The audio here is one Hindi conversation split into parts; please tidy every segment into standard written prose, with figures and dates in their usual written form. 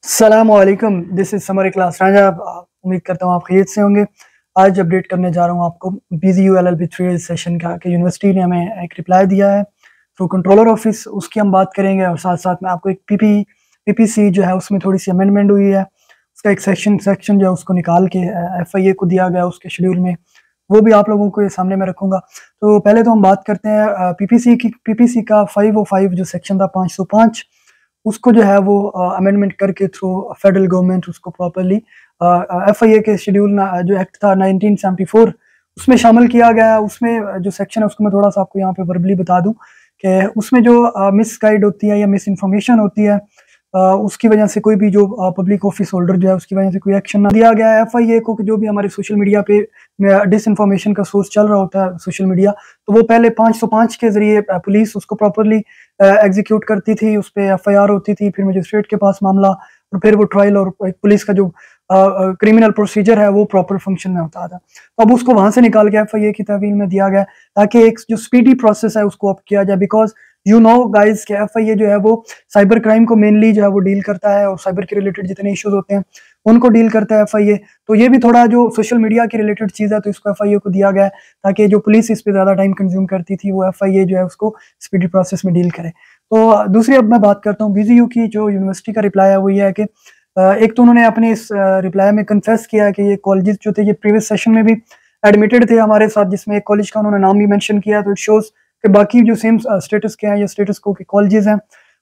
अस्सलामुअलैकुम, this is summer class Ranjha. उम्मीद करता हूँ आप खैरियत से होंगे। आज अपडेट करने जा रहा हूँ आपको BZU LLB 3 सेशन का कि यूनिवर्सिटी ने हमें एक रिप्लाई दिया है थ्रू कंट्रोलर ऑफिस, उसकी हम बात करेंगे और साथ-साथ में आपको एक PPC जो है उसमें थोड़ी-सी अमेंडमेंट हुई है। उसका एक सेक्शन जो है उसको निकाल के FIA को दिया गया उसके शेड्यूल में, वो भी आप लोगों के सामने मैं रखूँगा। तो पहले तो हम बात करते हैं PPC का 505 जो सेक्शन था 505, उसको जो है वो अमेंडमेंट करके थ्रू फेडरल गवर्नमेंट उसको प्रॉपर्ली FIA के शेड्यूल में जो एक्ट था 1974 उसमें शामिल किया गया। उसमें जो सेक्शन है उसको मैं थोड़ा-सा आपको यहाँ पे वर्बली बता दूँ कि उसमें जो मिसगाइड होती है या मिस इन्फॉर्मेशन होती है, उसकी वजह से कोई भी जो पब्लिक ऑफिस होल्डर जो है उसकी वजह से कोई एक्शन ना दिया गया है FIA को कि जो भी हमारे सोशल मीडिया पे डिसइन्फॉर्मेशन का सोर्स चल रहा होता है सोशल मीडिया, तो वो पहले 505 के ज़रिए पुलिस उसको प्रॉपर्ली एग्जीक्यूट करती थी, उस पे FIR होती थी, फिर मजिस्ट्रेट के पास मामला और फिर वो ट्रायल और पुलिस का जो क्रिमिनल प्रोसीजर है वो प्रॉपर फंक्शन में होता था। तो अब उसको वहाँ से निकाल के FIA की तहवील में दिया गया ताकि एक जो स्पीडी प्रोसेस है उसको अब किया जाए, बिकॉज़ यू नो गाइस कि FIA जो है वो साइबर क्राइम को मेनली जो है वो डील करता है और साइबर के रिलेटेड जितने इश्यूज होते हैं उनको डील करता है FIA। तो ये भी थोड़ा जो सोशल मीडिया की रिलेटेड चीज़ है तो इसको FIA को दिया गया है ताकि जो पुलिस इस पे ज़्यादा टाइम कंज्यूम करती थी वो FIA जो है उसको स्पीडी प्रोसेस में डील करे। तो दूसरी अब मैं बात करता हूँ BZU की जो यूनिवर्सिटी का रिप्लाई है वो ये है कि एक तो उन्होंने अपने इस रिप्लाई में कन्फेस किया कि ये कॉलेजेस जो थे ये प्रीवियस सेशन में भी एडमिटेड थे हमारे साथ, जिसमें एक कॉलेज का उन्होंने नाम भी मेंशन किया। तो इट शोज़ कि बाकी जो सेम स्टेटस के हैं या स्टेटस को के कॉलेजेस हैं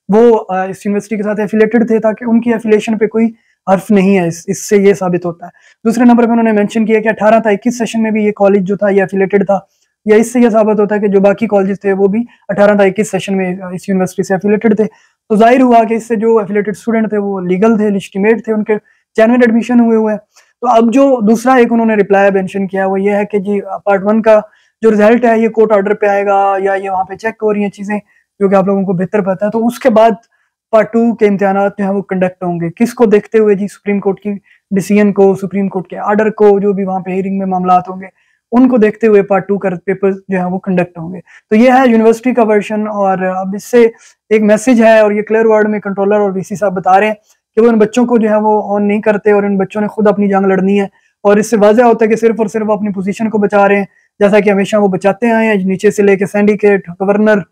वो इस यूनिवर्सिटी के साथ एफिलेटेड थे ताकि उनकी एफिलिएशन पे कोई हर्फ नहीं है। इससे ये साबित होता है। दूसरे नंबर पे उन्होंने मेंशन किया कि 18 था 21 सेशन में भी ये कॉलेज जो था ये एफिलेटेड था, या इससे ये साबित होता है कि जो बाकी कॉलेजेस थे वो भी 18 था 21 सेशन में इस यूनिवर्सिटी से एफिलेटेड थे। तो जाहिर हुआ कि इससे जो एफिलेटेड स्टूडेंट थे वो लीगल थे, लेजिटिमेट थे, उनके जेन्युइन एडमिशन हुए हैं। तो अब जो दूसरा एक उन्होंने रिप्लाई मेंशन किया वो ये है कि जी पार्ट 1 का जो रिजल्ट है ये कोर्ट ऑर्डर पे आएगा या ये वहाँ पे चेक हो रही हैं चीज़ें जो कि आप लोगों को बेहतर पता है। तो उसके बाद पार्ट 2 के इम्तिहानात जो है वो कंडक्ट होंगे। किसको देखते हुए जी? सुप्रीम कोर्ट की डिसीजन को, सुप्रीम कोर्ट के ऑर्डर को, जो भी वहाँ पे हियरिंग में मामलात होंगे उनको देखते हुए पार्ट 2 का पेपर जो है वो कंडक्ट होंगे। तो ये है यूनिवर्सिटी का वर्जन। और अब इससे एक मैसेज है और ये क्लियर वर्ड में कंट्रोलर और VC साहब बता रहे हैं कि वो इन बच्चों को जो है वो ऑन नहीं करते और इन बच्चों ने खुद अपनी जंग लड़नी है। और इससे वाज़ह होता है कि सिर्फ और सिर्फ वो अपनी पोजीशन को बचा रहे हैं, जैसा कि हमेशा वो बचाते आए हैं, नीचे से लेके सिंडिकेट, गवर्नर,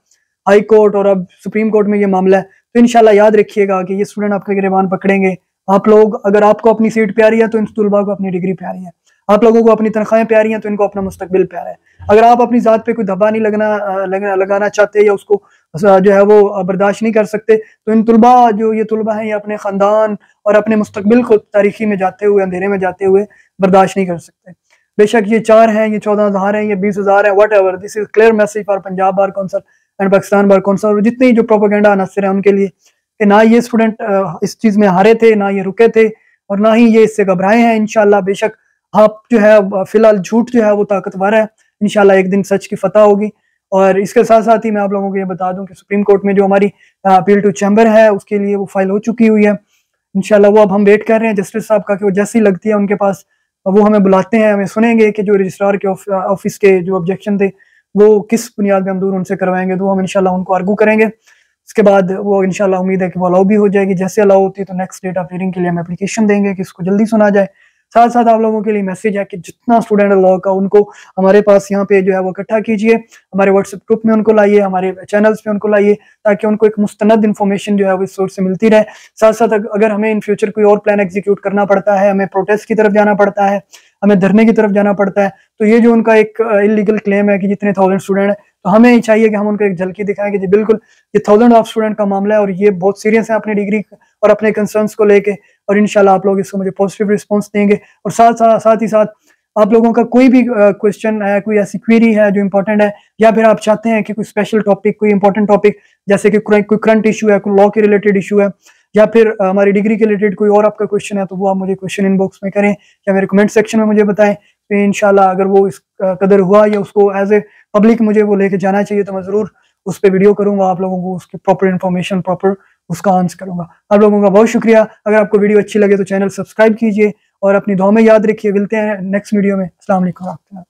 हाई कोर्ट और अब सुप्रीम कोर्ट में ये मामला है। तो इंशाल्लाह याद रखिएगा कि ये स्टूडेंट आपका गिरबान पकड़ेंगे। आप लोग, अगर आपको अपनी सीट प्यारी है तो इन तुलबा को अपनी डिग्री प्यारी है, आप लोगों को अपनी तनख्वाहें प्यारी हैं तो इनको अपना मुस्तकबिल प्यारा है। अगर आप अपनी ज़ात पे कोई धब्बा नहीं लगाना चाहते या उसको जो है वो बर्दाश्त नहीं कर सकते, तो इन तुलबा जो ये तुलबा हैं ये अपने ख़ानदान और अपने मुस्तकबिल को तारीखी में जाते हुए, अंधेरे में जाते हुए बर्दाश्त नहीं कर सकते। बेशक ये 4 हैं, ये 14,000 हैं, ये 20,000 हैं, whatever, this is clear message for Punjab bar council and Pakistan bar council और जितने ही जो प्रोपेगेंडा अनासर हैं उनके लिए कि ना ये स्टूडेंट इस चीज़ में हारे थे, ना ये रुके थे और ना ही ये इससे घबराए हैं। इंशाल्लाह बेशक आप जो है फिलहाल झूठ जो है वो ताकतवर है, इंशाल्लाह एक दिन सच की फतह होगी। और इसके साथ साथ ही मैं आप लोगों को ये बता दूं कि सुप्रीम कोर्ट में जो हमारी अपील टू चैम्बर है उसके लिए वो फाइल हो चुकी हुई है। इंशाल्लाह वो अब हम वेट कर रहे हैं जस्टिस साहब का कि वो जैसी लगती है उनके पास वो हमें बुलाते हैं, हमें सुनेंगे कि जो रजिस्ट्रार के ऑफिस के जो ऑब्जेक्शन थे वो किस बुनियाद पे हम दूर उनसे करवाएंगे, तो हम इंशाल्लाह उनको आर्गू करेंगे। उसके बाद वो इंशाल्लाह उम्मीद है कि वो अलाउ भी हो जाएगी। जैसे अलाउ होती है तो नेक्स्ट डेट ऑफ हियरिंग के लिए हम एप्लीकेशन देंगे कि इसको जल्दी सुना जाए। साथ साथ आप लोगों के लिए मैसेज है कि जितना स्टूडेंट लॉ का उनको हमारे पास यहाँ पे जो है वो इकट्ठा कीजिए, हमारे व्हाट्सएप ग्रुप में उनको लाइए, हमारे चैनल्स पे उनको लाइए, ताकि उनको एक मुस्तनद इन्फॉर्मेशन जो है वो इस सोर्स से मिलती रहे। साथ साथ अगर हमें इन फ्यूचर कोई और प्लान एग्जीक्यूट करना पड़ता है, हमें प्रोटेस्ट की तरफ जाना पड़ता है, हमें धरने की तरफ जाना पड़ता है, तो ये जो उनका एक इलीगल क्लेम है कि जितने 1000 स्टूडेंट है, तो हमें चाहिए कि हम उनको एक झलकी दिखाएं कि जी बिल्कुल ये 1000 ऑफ स्टूडेंट का मामला है और ये बहुत सीरियस है अपनी डिग्री और अपने कंसर्न्स को लेके, और इंशाल्लाह आप लोग इसको मुझे पॉजिटिव रिस्पॉन्स देंगे। और साथ ही साथ आप लोगों का कोई भी क्वेश्चन है, कोई ऐसी क्वेरी है जो इंपॉर्टेंट है, या फिर आप चाहते हैं कि कोई स्पेशल टॉपिक, कोई इंपॉर्टेंट टॉपिक जैसे कि कोई करंट इशू है, कोई लॉ के रिलेटेड इशू है, या फिर हमारी डिग्री के रिलेटेड कोई और आपका क्वेश्चन है, तो वो आप मुझे क्वेश्चन इनबॉक्स में करें या मेरे कमेंट सेक्शन में मुझे बताएं। तो इंशाल्लाह अगर वो इस कदर हुआ या उसको एज ए पब्लिक मुझे वो लेके जाना चाहिए तो मैं ज़रूर उस पर वीडियो करूंगा, आप लोगों को उसकी प्रॉपर इन्फॉर्मेशन प्रॉपर उसका आंसर करूंगा। आप लोगों का बहुत शुक्रिया। अगर आपको वीडियो अच्छी लगे तो चैनल सब्सक्राइब कीजिए और अपनी दुआ में याद रखिए। मिलते हैं नेक्स्ट वीडियो में। अस्सलाम वालेकुम।